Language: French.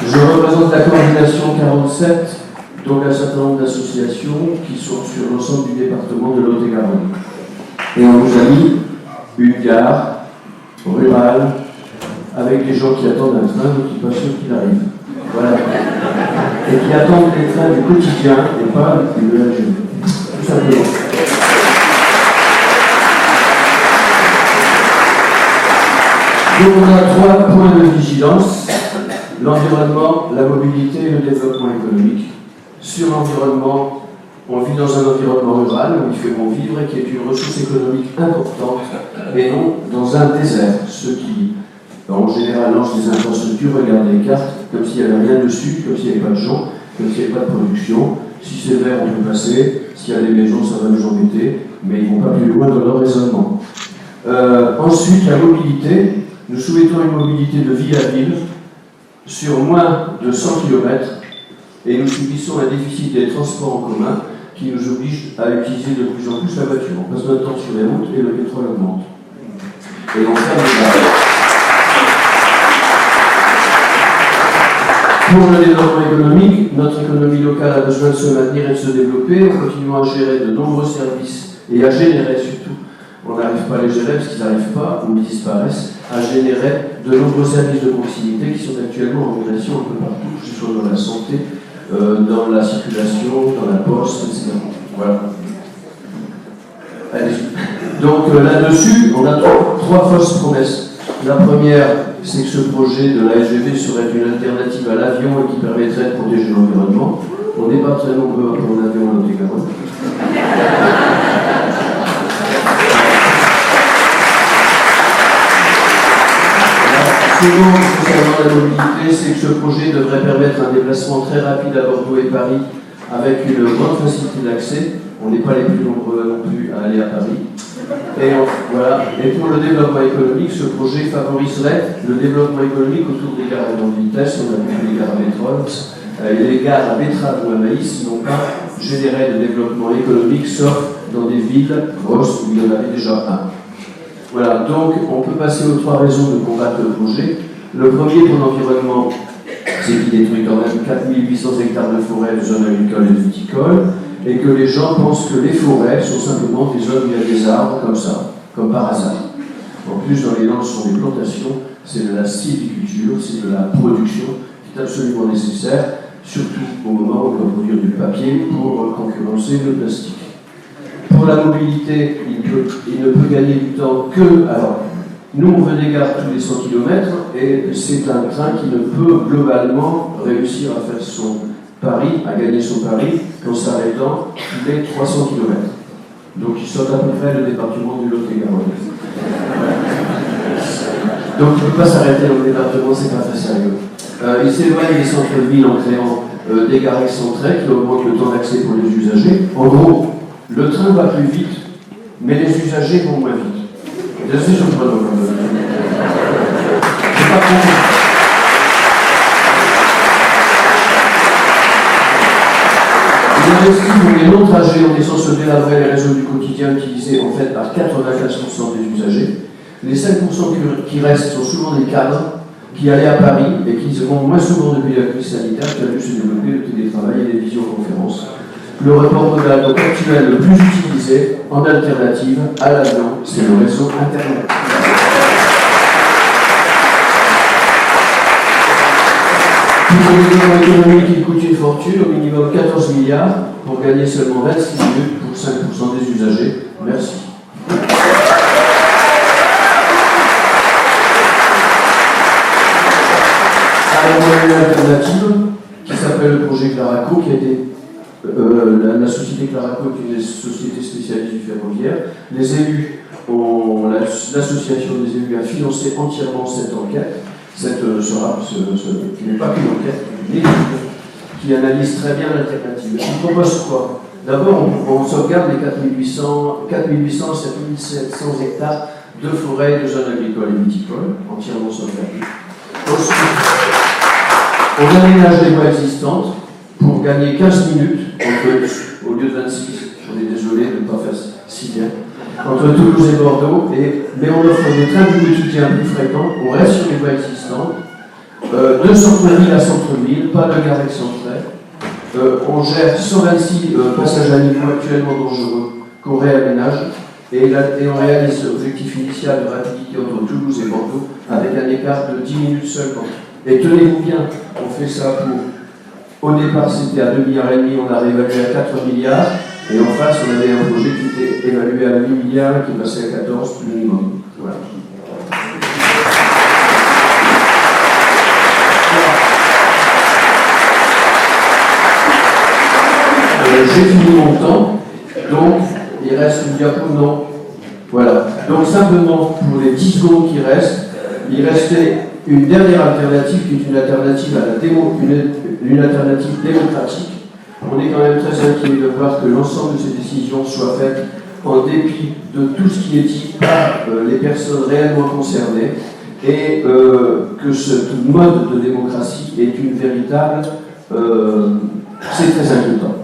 Je représente la coordination 47, donc un certain nombre d'associations qui sont sur l'ensemble du département de Lot-et-Garonne. Et on vous a mis une gare rurale avec des gens qui attendent un train, donc ils ne sont pas sûrs qu'il arrive. Voilà. Et qui attendent les trains du quotidien et pas de la journée. Tout simplement. Donc on a 3 points de vigilance: l'environnement, la mobilité et le développement économique. Sur l'environnement, on vit dans un environnement rural où il fait bon vivre et qui est une ressource économique importante, et non dans un désert. Ceux qui, en général, lancent des infrastructures regardent les cartes comme s'il n'y avait rien dessus, comme s'il n'y avait pas de gens, comme s'il n'y avait pas de production. Si c'est vert, on peut passer. S'il y a des maisons, ça va nous embêter, mais ils ne vont pas plus loin dans leur raisonnement. Ensuite, la mobilité. Nous souhaitons une mobilité de ville à ville sur moins de 100 km, et nous subissons un déficit des transports en commun qui nous oblige à utiliser de plus en plus la voiture. On passe notre temps sur les routes et le pétrole augmente. Et on ferme les barres. Pour le développement économique, notre économie locale a besoin de se maintenir et de se développer en continuant à gérer de nombreux services et à générer surtout, on n'arrive pas à les gérer parce qu'ils n'arrivent pas ou ils disparaissent, à générer de nombreux services de proximité qui sont actuellement en migration un peu partout, que ce soit dans la santé, dans la circulation, dans la poste, etc. Voilà. Allez-y. Donc là-dessus, on a 3 fausses promesses. La première, c'est que ce projet de la SGV serait une alternative à l'avion et qui permettrait de protéger l'environnement. On n'est pas très nombreux à prendre l'avion en Lot-et-Garonne. Second, concernant la mobilité, c'est que ce projet devrait permettre un déplacement très rapide à Bordeaux et Paris avec une grande facilité d'accès. On n'est pas les plus nombreux non plus à aller à Paris. Et pour le développement économique, ce projet favoriserait le développement économique autour des gares à grande vitesse, on appelle les gares à pétrole, les gares à betterave ou à maïs n'ont pas généré de développement économique, sauf dans des villes grosses où il y en avait déjà un. Voilà, donc on peut passer aux 3 raisons de combattre le projet. Le premier pour l'environnement, c'est qu'il détruit quand même 4800 hectares de forêt, de zones agricoles et de viticoles, et que les gens pensent que les forêts sont simplement des zones où il y a des arbres comme ça, comme par hasard. En plus, dans les Landes, ce sont des plantations, c'est de la sylviculture, c'est de la production qui est absolument nécessaire, surtout au moment où on doit produire du papier pour concurrencer le plastique. Pour la mobilité, il ne peut gagner du temps que... Alors, nous, on veut des gares tous les 100 km, et c'est un train qui ne peut globalement réussir à faire son pari, à gagner son pari, qu'en s'arrêtant tous les 300 km. Donc, il saute à peu près le département du Lot-et-Garonne. Donc, il ne peut pas s'arrêter dans le département, c'est pas très sérieux. Il s'éloigne des centres-villes en créant des gares excentrées qui augmentent le temps d'accès pour les usagers. En gros, le train va plus vite, mais les usagers vont moins vite. Je suis surprenant comme ça. C'est pas compris. Il investit pour les longs trajets en laissant se délavrer les réseaux du quotidien utilisés en fait par 95% des usagers. Les 5% qui restent sont souvent des cadres qui allaient à Paris et qui vont moins souvent depuis la crise sanitaire qui a vu se développer le télétravail et les visioconférences. Le report modal actuel le plus utilisé en alternative à l'avion, c'est le réseau Internet. Pour le développement économique, il coûte une fortune, au minimum 14 milliards, pour gagner seulement 26 minutes pour 5% des usagers. Merci. Alors, on a une alternative qui s'appelle le projet Claraco, qui a été la société Claraco est une société spécialisée du ferroviaire. Les élus l'association des élus a financé entièrement cette enquête. Qui n'est pas qu'une enquête, une étude qui analyse très bien l'alternative. Il propose quoi? D'abord, on sauvegarde les 4800, 7700 hectares de forêt de zones agricoles et viticoles, entièrement sauvegardées. Ensuite, on aménage les voies existantes pour gagner 15 minutes, au lieu de 26, on est désolé de ne pas faire si bien, entre Toulouse et Bordeaux, mais on offre des trains du quotidien plus fréquents, on reste sur les voies existantes, De centre-ville à centre-ville, pas de gare excentrée. On gère 126 passages à niveau actuellement dangereux qu'on réaménage et on réalise l'objectif initial de rapidité entre Toulouse et Bordeaux avec un écart de 10 minutes seulement. Et tenez-vous bien, on fait ça pour... Au départ, c'était à 2,5 milliards, on a réévalué à 4 milliards, et en face, on avait un projet qui était évalué à 8 milliards, qui passait à 14 minimum. Voilà. J'ai fini mon temps, donc il reste une diapo, non. Voilà. Donc simplement, pour les 10 secondes qui restent, il restait une dernière alternative qui est une alternative à la une alternative démocratique. On est quand même très inquiet de voir que l'ensemble de ces décisions soient faites en dépit de tout ce qui est dit par les personnes réellement concernées et que ce mode de démocratie est une véritable... c'est très inquiétant.